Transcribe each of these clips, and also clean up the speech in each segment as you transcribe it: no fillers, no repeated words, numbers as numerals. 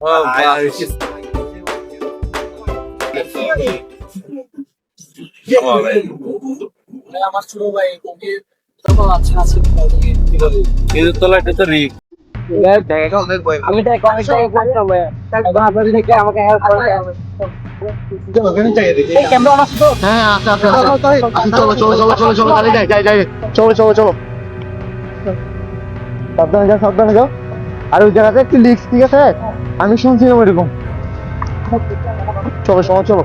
আমার ছোট ভাই ওকে আচ্ছা আছে কিন্তু তলাটা তো রিক আমি তো অনেক জায়গায় করতাম এখন আপনার থেকে আমাকে হেল্প করতে হবে ক্যামেরা অন আছে তো হ্যাঁ আচ্ছা আচ্ছা চলো চলো চলো চলো চলো গাড়ি যাই যাই চলো চলো চলো সাবধানে যাও আর ওই জায়গাতে একটু লিক্স ঠিক আছে আমি শুনছিলাম ওইরকম চলো চলো চলো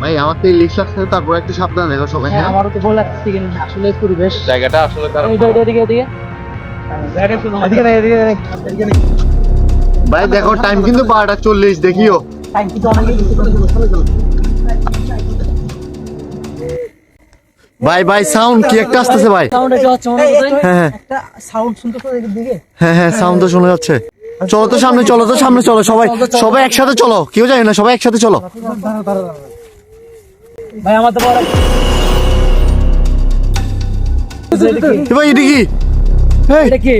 ভাই আমার তো লিক্স লাগছে তারপর একটু সাবধানে দেখো সবাই হ্যাঁ আমারও তো বলে লাগছে আসলে পরিবেশ জায়গাটা আসলে ভাই দেখো টাইম কিন্তু 12:40 দেখিও ভাই ভাই সাউন্ড কি একটা আসতেছে ভাই হ্যাঁ একটা সাউন্ড শুনতেছো দিকে হ্যাঁ হ্যাঁ সাউন্ড তো শোনা যাচ্ছে চলো তো সামনে চলো সবাই সবাই একসাথে চলো কেউ যায় না সবাই একসাথে চলো ভাই আমার তো বড় ভাই এদিকে কি এটা কি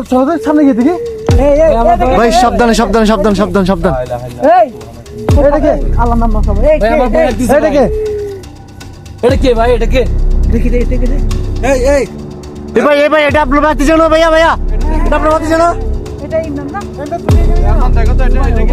চলো তো সামনে গিয়ে দেখি ভাই সাবধানে সাবধানে সাবধান সাবধান সাবধান এই এটা কে আল্লাহর নাম নাও এই এটা কে এটা কে ভাই এটা কে দেখি এই এই ভাই এটা আপনার বাতি জানো ভাইয়া ভাইয়া এটা আপনার বাতি জানো এটা ইমরান না দেখো তো এটা কি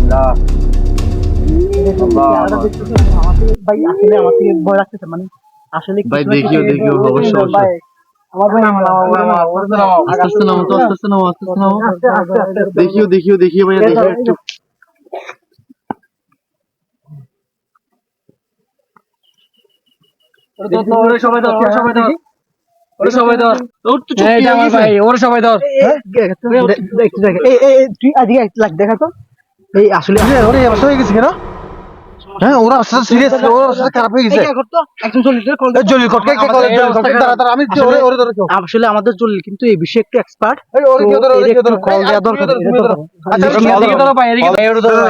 না ভাই আসলে আমার থেকে ভয় লাগতেছে মানে আসলে ভাই দেখিও অবশ্যই ভাই আমার ভাই আস্তে নামো দেখিও ভাইয়া দেখিও একটু সবাই ধর ওরা সবাই ধর তুই আজকে দেখা তো এই আসলে ওরা অবস্থা হয়ে গেছে কেন হ্যাঁ ওরা আসলে সিরিয়াস ওরা আসলে খারাপ হয়ে গেছে একজন জলিল কটকে কে করে দাঁড়া আমি ওরে ধরে আসলে আমাদের জলিল কিন্তু এই বিষয়ে একটু এক্সপার্ট ওরে কেউ ধরে কল দেওয়া দরকার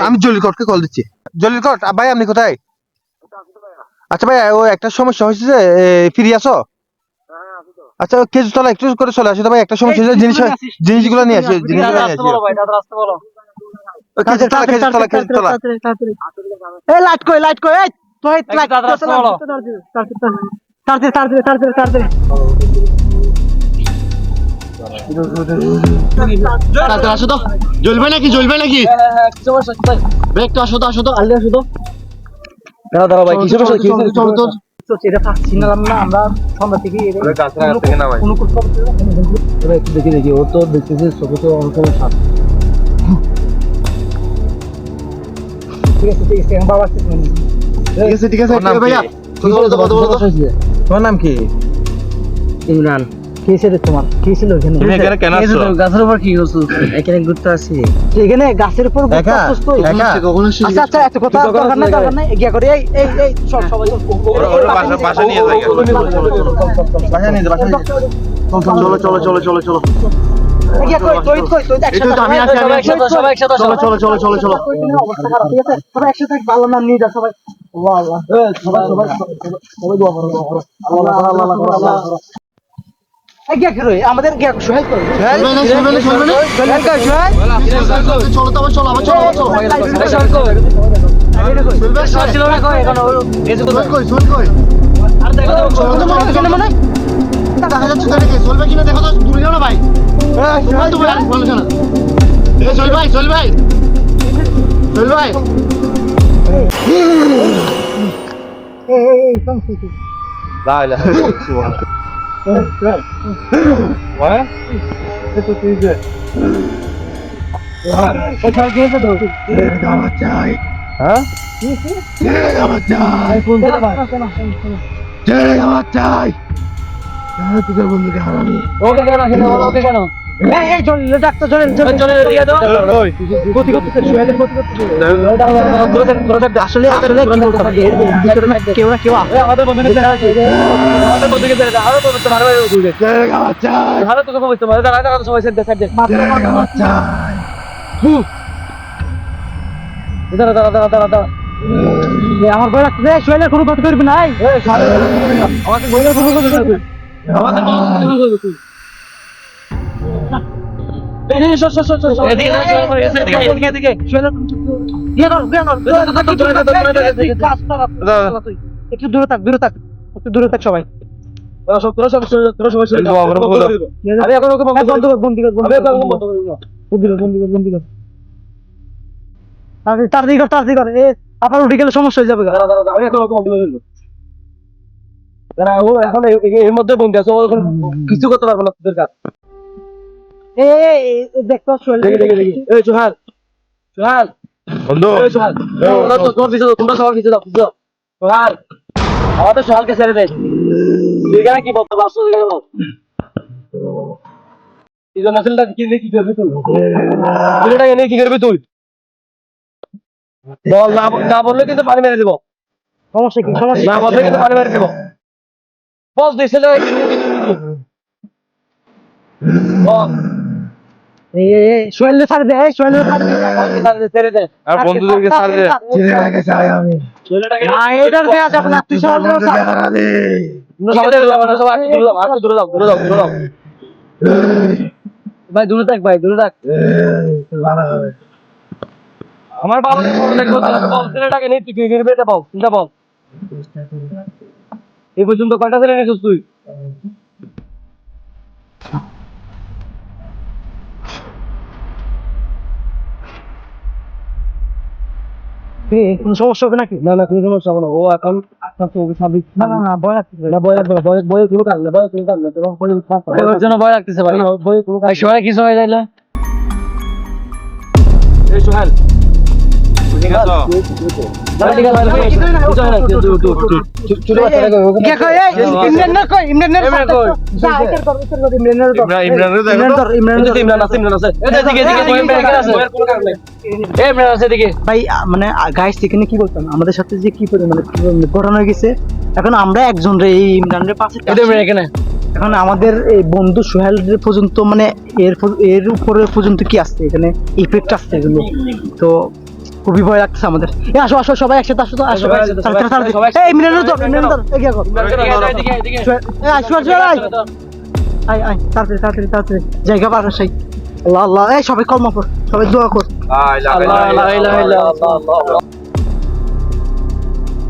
আমি জলিল কটকে কল দিচ্ছি জলিল কট ভাই আপনি কোথায় আচ্ছা ভাই ও একটা সমস্যা হয়েছে যে ফিরে আসো আচ্ছা কিছু চলো একটু করে চলে আসো ভাই একটা সমস্যা হয়েছে জিনিসগুলো নিয়ে আসি লাইট কই এই তো লাইট তাড়াতাড়ি আসো তো জ্বলবে নাকি একটু আসো তো আল্লি আসো তো দাঁড়াও ভাই কিছু এটা চিনলাম না আমরা সন্ধ্যা থেকে দেখি ও তো দেখতেছে চোখে তো অনেক সাপ ঠিক আছে ভাইয়া তোমার নাম কি ইমরান কিসের তোমার কি ছিল গাছের উপর কি হচ্ছে এখানে ঘুরতে আসি এখানে গাছের উপর আচ্ছা একটা কথা দরকার নাই এগিয়ে করে এই সবাই বাসা নিয়ে চলো এগিয়ে কই আমি একসাথে সবাই একসাথে চলো অবস্থা খারাপ ঠিক আছে সবাই একসাথে ভালো নাম নিয়ে যা সবাই আল্লাহ সবাই দোয়া করো আল্লাহ এগিয়ে করো আমাদের গিয়ে সহায় করো দেখা যাচ্ছে চলবে কিনা দেখো তো দূরে যাও না ভাই চল ভাই ওকে কেন এই চলেন ডাক্তার চলেন চলেন দিয়ে দাও ক্ষতি করতেছে সোহেলের ক্ষতি করতেছে আসলে আসলে কি বলতে হবে ভিতরে না কেউ না কেউ আছে আমাদের বন্ধুকে আমাদের বন্ধুকে আরো তো মারবে ওগুলো ভালো তো কবে তোমার দাঁড়া সবাই সেন্টার সাইড বাচ্চা দাঁড়া দাঁড়া দাঁড়া দাঁড়া দাঁড়া আমার ভয় লাগছে সোহেলের কোনো ক্ষতি করবি নাই আমাকে বলে কোনো ক্ষতি করবি আমাদের কোনো ক্ষতি করবি একটু দূরে থাক একটু দূরে থাক সবাই আপনার উঠে গেলে সমস্যা হয়ে যাবে এখন এর মধ্যে বন্ধু আছে কিছু করতে পারবো না তোদের কাজ দেখতে এই সোহাল বন্ধু সোহাল তোমরা সবার পিছিয়ে দাও সোহাল আমাদের সোহালকে ছেড়ে দেয় এখানে কি বলতে পারছো কি করবি তুই বল না বললে কিন্তু পানি মেরে দিব সমস্যা কি সমস্যা না বললে কিন্তু পানি মেরে দিব বস দুই ছেলে সোহেল ছাড় দে সোহেল ছেড়ে দে আর বন্ধুদেরকে ছাড় দে ভাই দূরে থাক আমার বাবা ছেলেটাকে নেই তুই বেটা পাও চিন্তা পাও এই পর্যন্ত কয়টা ছেলে নিয়েছিস তুই কোন সমস্যা হবে নাকি না কোনো সমস্যা হবে না ও এখন না ভয় লাগতেছে না ভয় লাগবে না ভয় কোনো কাজ না ওর জন্য ভয় লাগতেছে ভাই ভয় কোনো কাজ সবাই কিছু হয়ে যাইলে এই সোহেল ঠিক আছে ভাই মানে গাইস এখানে কি বলতাম আমাদের সাথে যে কি পরিমাণে ঘটনা হয়ে গেছে এখন আমরা একজন রে এই ইমরানের পাশে এখানে এখন আমাদের এই বন্ধু সোহেল পর্যন্ত মানে এর উপরে পর্যন্ত কি আসছে এখানে ইফেক্ট আসছে এগুলো তো খুবই ভয় লাগছে আমাদের আসো সবাই একসাথে আসো এই ইমরানের ধর এগিয়ে কর তাড়াতাড়ি জায়গা পার সেই আল্লাহ এই সবাই কলমা পড় সবাই দোয়া কর লা ইলাহা ইল্লাল্লাহ